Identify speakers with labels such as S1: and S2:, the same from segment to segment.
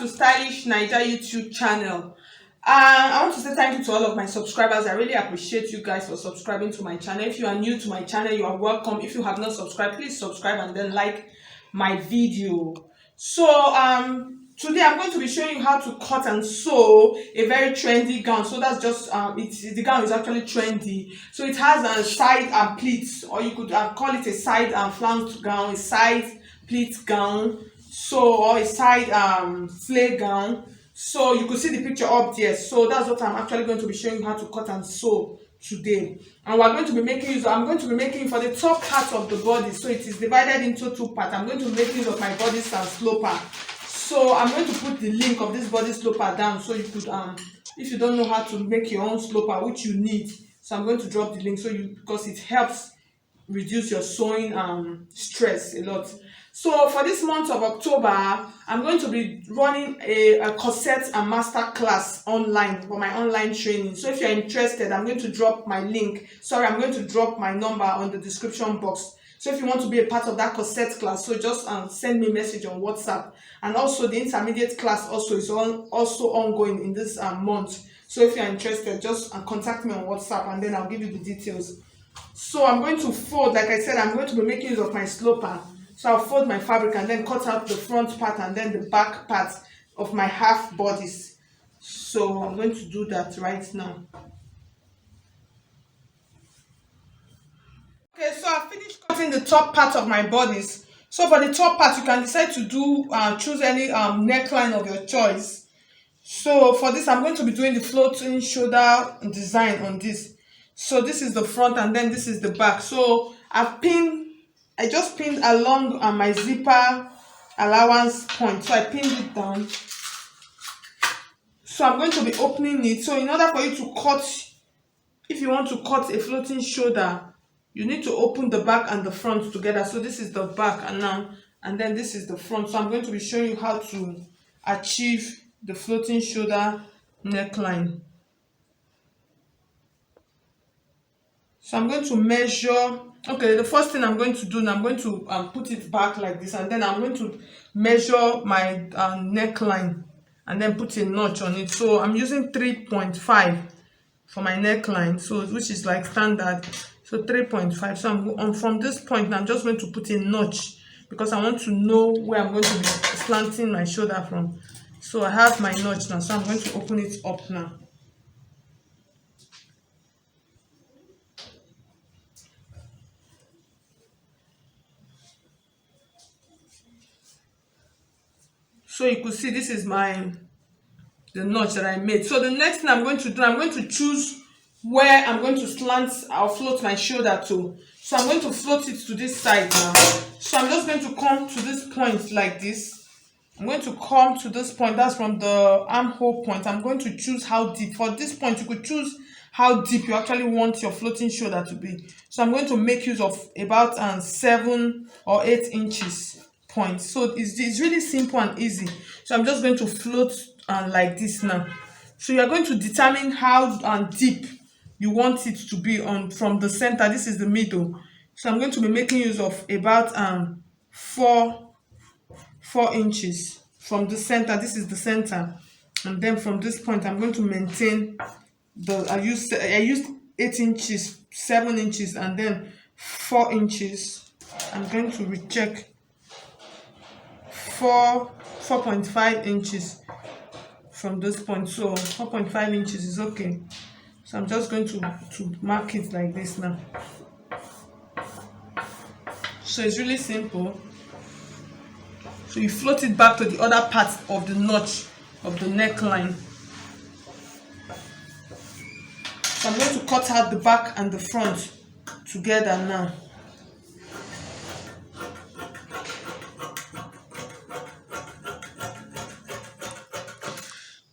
S1: to Stylish Naija YouTube channel. I want to say thank you to all of my subscribers. I really appreciate you guys for subscribing to my channel. If you are new to my channel, you are welcome. If you have not subscribed, please subscribe and then like my video. So today I'm going to be showing you how to cut and sew a very trendy gown. So that's just the gown is actually trendy. So it has a side pleats, or you could call it a side flounced gown, a side pleat gown, so, or a side flare gown. So you could see the picture up there. So that's what I'm actually going to be showing you how to cut and sew today. And we're going to be making use, I'm going to be making for the top part of the body. So it is divided into two parts. I'm going to make use of my bodice and sloper. So I'm going to put the link of this body sloper down, so you could if you don't know how to make your own sloper, which you need, so I'm going to drop the link because it helps reduce your sewing stress a lot. So for this month of October, I'm going to be running a corset and master class online for my online training. So if you're interested, I'm going to drop my link. I'm going to drop my number on the description box. So if you want to be a part of that corset class, so just send me a message on WhatsApp. And also the intermediate class also is also ongoing in this month. So if you're interested, just contact me on WhatsApp and then I'll give you the details. So I'm going to fold, like I said, I'm going to be making use of my sloper. So I'll fold my fabric and then cut out the front part and then the back part of my half bodice. So I'm going to do that right now. Okay, so I finished cutting the top part of my bodice. So for the top part, you can decide to do choose any neckline of your choice. So for this, I'm going to be doing the floating shoulder design on this. So this is the front and then this is the back. So I just pinned along my zipper allowance point. So I pinned it down. So I'm going to be opening it. So in order for you to cut, if you want to cut a floating shoulder, you need to open the back and the front together. So this is the back and then this is the front. So I'm going to be showing you how to achieve the floating shoulder neckline. So I'm going to measure. Okay, the first thing I'm going to do now, I'm going to put it back like this, and then I'm going to measure my neckline and then put a notch on it. So I'm using 3.5 for my neckline, so which is like standard. So 3.5. So I'm from this point now, I'm just going to put a notch because I want to know where I'm going to be slanting my shoulder from. So I have my notch now, so I'm going to open it up now. So you could see this is the notch that I made. So the next thing I'm going to do, I'm going to choose where I'm going to slant or float my shoulder to. So I'm going to float it to this side now. So I'm just going to come to this point like this. I'm going to come to this point, that's from the armhole point. I'm going to choose how deep. For this point, you could choose how deep you actually want your floating shoulder to be. So I'm going to make use of about 7 or 8 inches point. So it's really simple and easy. So I'm just going to float like this now. So you're going to determine how deep you want it to be from the center. This is the middle. So I'm going to be making use of about 4 inches from the center. This is the center, and then from this point I'm going to maintain I used 8 inches, 7 inches, and then 4 inches. I'm going to recheck 4.5 inches from this point. So 4.5 inches is okay. So I'm just going to mark it like this now. So it's really simple. So you float it back to the other part of the notch of the neckline. So I'm going to cut out the back and the front together now.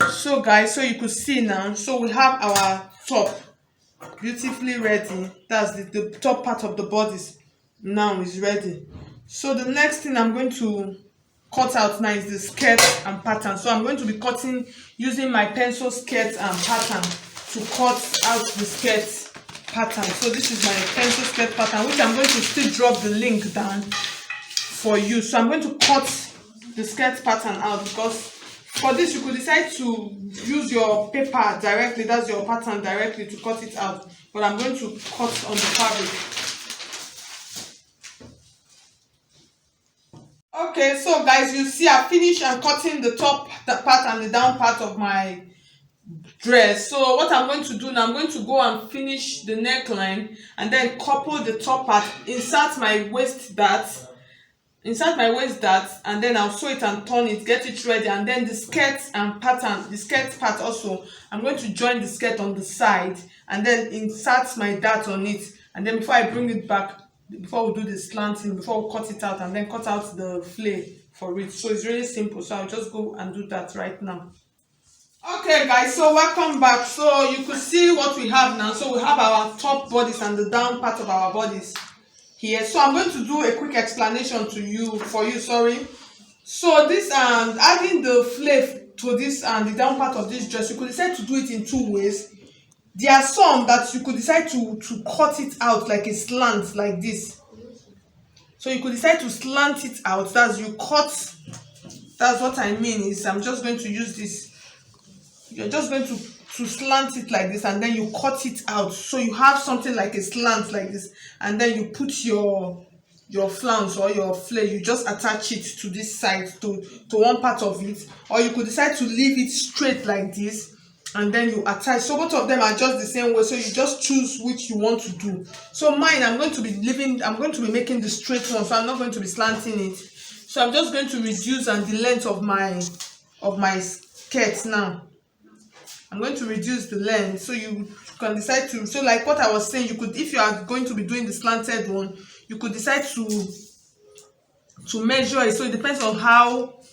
S1: So guys, so you could see now, so we have our top beautifully ready. That's the top part of the bodice now is ready. So the next thing I'm going to cut out now is the skirt and pattern. So I'm going to be cutting using my pencil skirt and pattern to cut out the skirt pattern. So this is my pencil skirt pattern, which I'm going to still drop the link down for you. So I'm going to cut the skirt pattern out because for this you could decide to use your paper directly, that's your pattern directly, to cut it out, but I'm going to cut on the fabric. Okay, so guys, you see I finished and cutting the top part and the down part of my dress. So what I'm going to do now, I'm going to go and finish the neckline and then couple the top part, insert my waist dart, and then I'll sew it and turn it, get it ready. And then the skirt and pattern, the skirt part also, I'm going to join the skirt on the side and then insert my dart on it. And then before I bring it back, before we do the slanting, before we cut it out, and then cut out the flay for it. So it's really simple. So I'll just go and do that right now. Okay guys, so welcome back. So you could see what we have now. So we have our top bodice and the down part of our bodice here. So I'm going to do a quick explanation for you. So this adding the flay to this and the down part of this dress, you could decide to do it in two ways. There are some that you could decide to cut it out like a slant like this. So you could decide to slant it out. That's you cut. That's what I mean is I'm just going to use this. You're just going to slant it like this and then you cut it out. So you have something like a slant like this, and then you put your flounce or your flay, you just attach it to this side, to one part of it. Or you could decide to leave it straight like this and then you attach. So both of them are just the same way, so you just choose which you want to do. So mine, I'm going to be making the straight one, so I'm not going to be slanting it. So I'm just going to reduce the length of my skirt now. I'm going to reduce the length, so you can decide to, so like what I was saying, you could, if you are going to be doing the slanted one, you could decide to measure it. So it depends on how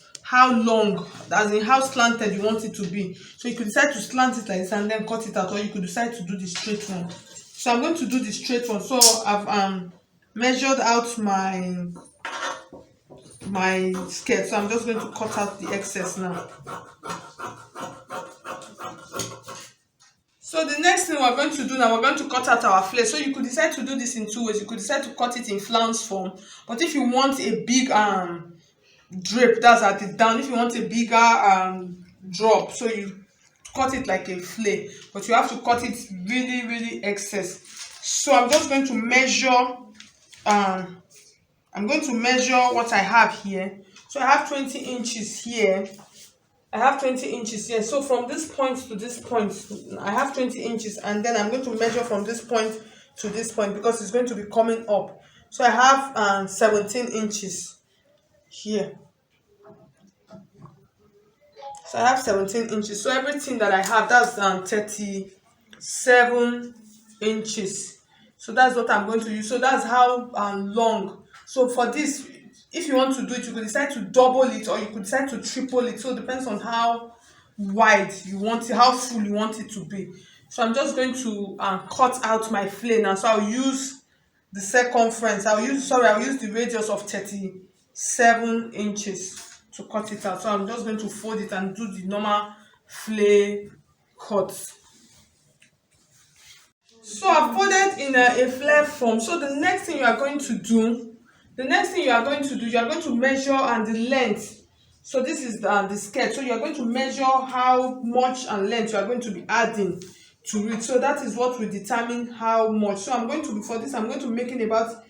S1: long, as in how slanted you want it to be. So you could decide to slant it like this and then cut it out, or you could decide to do the straight one. So I'm going to do the straight one. So I've measured out my skirt, so I'm just going to cut out the excess now. So the next thing we're going to do now, we're going to cut out our flay. So you could decide to do this in two ways. You could decide to cut it in flounce form, but if you want a big drape, that's at the down. If you want a bigger drop, so you cut it like a flay, but you have to cut it really, really excess. So I'm just going to measure. I'm going to measure what I have here. So I have 20 inches here. So from this point to this point, I have 20 inches, and then I'm going to measure from this point to this point because it's going to be coming up. So I have 17 inches here. So I have 17 inches. So everything that I have, that's 37 inches. So that's what I'm going to use. So that's how long. So for this, if you want to do it, you could decide to double it or you could decide to triple it. So it depends on how wide you want it, how full you want it to be. So I'm just going to cut out my flay now. So I'll use the circumference. I'll use the radius of 37 inches to cut it out. So I'm just going to fold it and do the normal flay cut. So I've folded in a flare form. So the next thing you are going to do, you are going to measure the length. So this is the skirt. So you are going to measure how much length you are going to be adding to it. So that is what will determine how much. So I'm going to be, for this, I'm going to make it about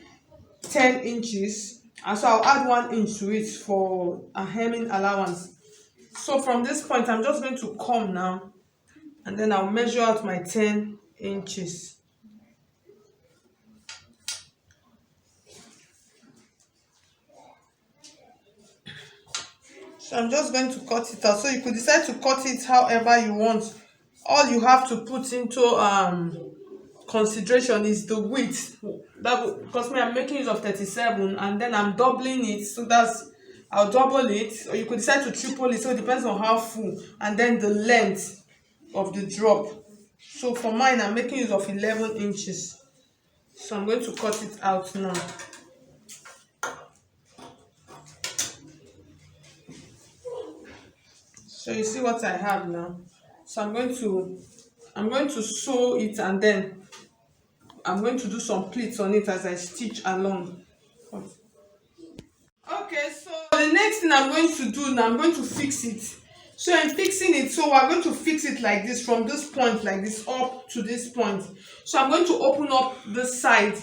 S1: 10 inches. And so I'll add 1 inch to it for a hemming allowance. So from this point, I'm just going to come now, and then I'll measure out my 10 inches. So I'm just going to cut it out. So you could decide to cut it however you want. All you have to put into consideration is the width. Because I'm making use of 37 and then I'm doubling it. So I'll double it, or you could decide to triple it. So it depends on how full, and then the length of the drop. So for mine, I'm making use of 11 inches. So I'm going to cut it out now. So you see what I have now. So I'm going to sew it, and then I'm going to do some pleats on it as I stitch along. Okay, so the next thing I'm going to do now, I'm going to fix it. So I'm fixing it. So we're going to fix it like this, from this point like this up to this point. So I'm going to open up this side.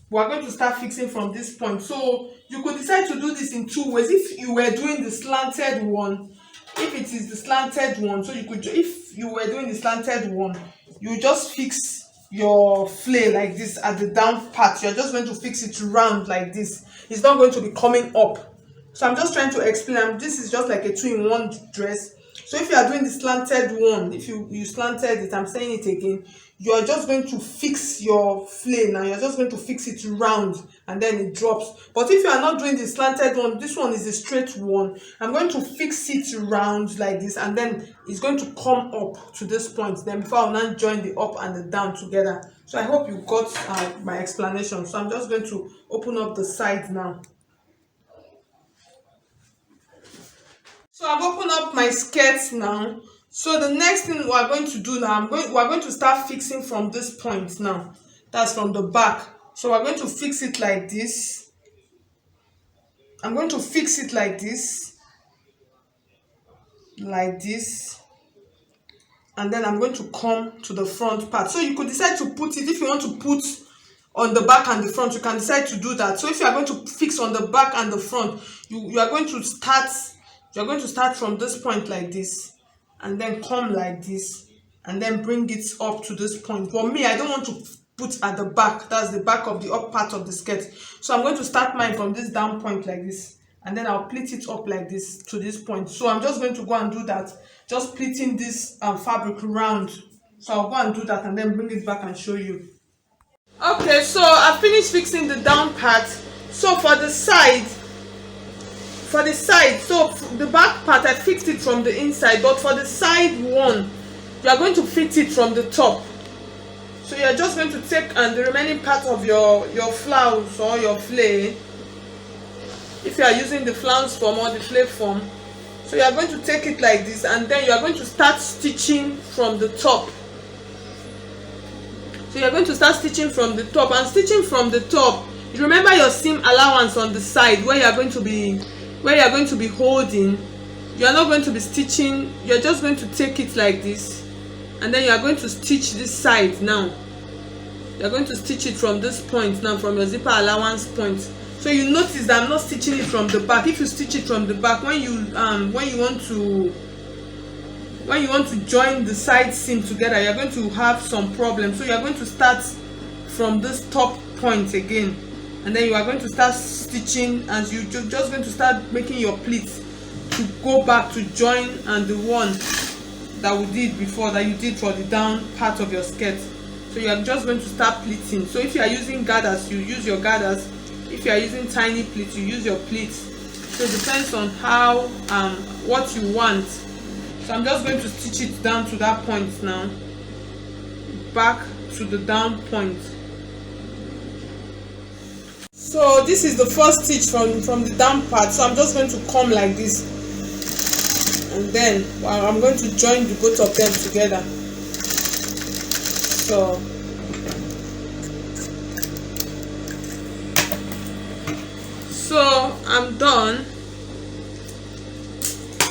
S1: We're going to start fixing from this point. So you could decide to do this in two ways. If you were doing the slanted one, if it is the slanted one, so you could, if you were doing the slanted one, you just fix your flare like this at the down part. You're just going to fix it round like this. It's not going to be coming up. So I'm just trying to explain. This is just like a two-in-one dress. So if you are doing the slanted one, if you slanted it, I'm saying it again, you are just going to fix your flare now. You're just going to fix it round and then it drops. But if you are not doing the slanted one, this one is a straight one. I'm going to fix it round like this, and then it's going to come up to this point. Then before I'll now join the up and the down together. So I hope you got my explanation. So I'm just going to open up the side now. So I've opened up my skirts now. So the next thing we're going to do now, we're going to start fixing from this point now. That's from the back. So we're going to fix it like this. I'm going to fix it like this, and then I'm going to come to the front part. So you could decide to put it, if you want to put on the back and the front, you can decide to do that. So if you are going to fix on the back and the front, you are going to start. You're going to start from this point like this, and then come like this, and then bring it up to this point. For me, I don't want to put at the back. That's the back of the up part of the skirt. So I'm going to start mine from this down point like this, and then I'll pleat it up like this to this point. So I'm just going to go and do that, just pleating this fabric round. So I'll go and do that and then bring it back and show you. Okay, so I finished fixing the down part. So for the side, so the back part I fixed it from the inside, but for the side one, you are going to fit it from the top. So you're just going to take the remaining part of your flounce or your flare, if you are using the flounce form or the flare form. So you are going to take it like this, and then you are going to start stitching from the top. So you're going to start stitching from the top, and stitching from the top, you remember your seam allowance on the side where you are going to be holding. You are not going to be stitching. You're just going to take it like this, and then you are going to stitch this side now. You're going to stitch it from this point now, from your zipper allowance point. So you notice that I'm not stitching it from the back. If you stitch it from the back, when you want to join the side seam together, you're going to have some problems. So you're going to start from this top point again, and then you are going to start stitching, and you're just going to start making your pleats to go back to join the one that we did before, that you did for the down part of your skirt. So you are just going to start pleating. So if you are using gathers, you use your gathers. If you are using tiny pleats, you use your pleats. So it depends on how what you want. So I'm just going to stitch it down to that point now, back to the down point. So this is the first stitch from the down part. So I'm just going to come like this, and then I'm going to join the both of them together. So I'm done.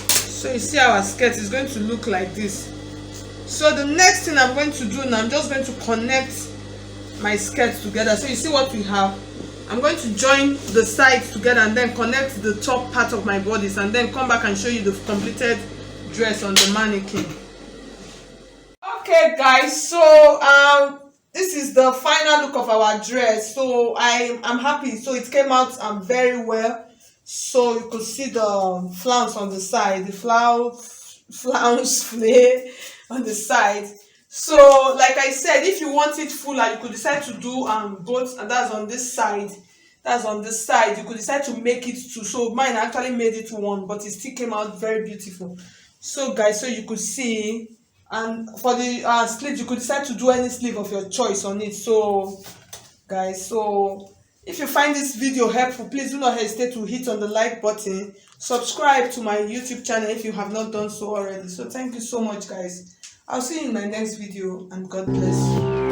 S1: So you see our skirt is going to look like this. So the next thing I'm going to do now, I'm just going to connect my skirt together. So you see what we have. I'm going to join the sides together and then connect the top part of my bodice, and then come back and show you the completed dress on the mannequin. Okay guys, so this is the final look of our dress. So I'm happy. So it came out very well. So you could see the flounce on the side, the flounce flare on the side. So like I said, if you want it fuller, you could decide to do both, and that's on this side. That's on this side. You could decide to make it two. So mine actually made it one, but it still came out very beautiful. So guys, so you could see, and for the sleeve, you could decide to do any sleeve of your choice on it. So guys, so if you find this video helpful, please do not hesitate to hit on the like button. Subscribe to my YouTube channel if you have not done so already. So thank you so much guys. I'll see you in my next video, and God bless you.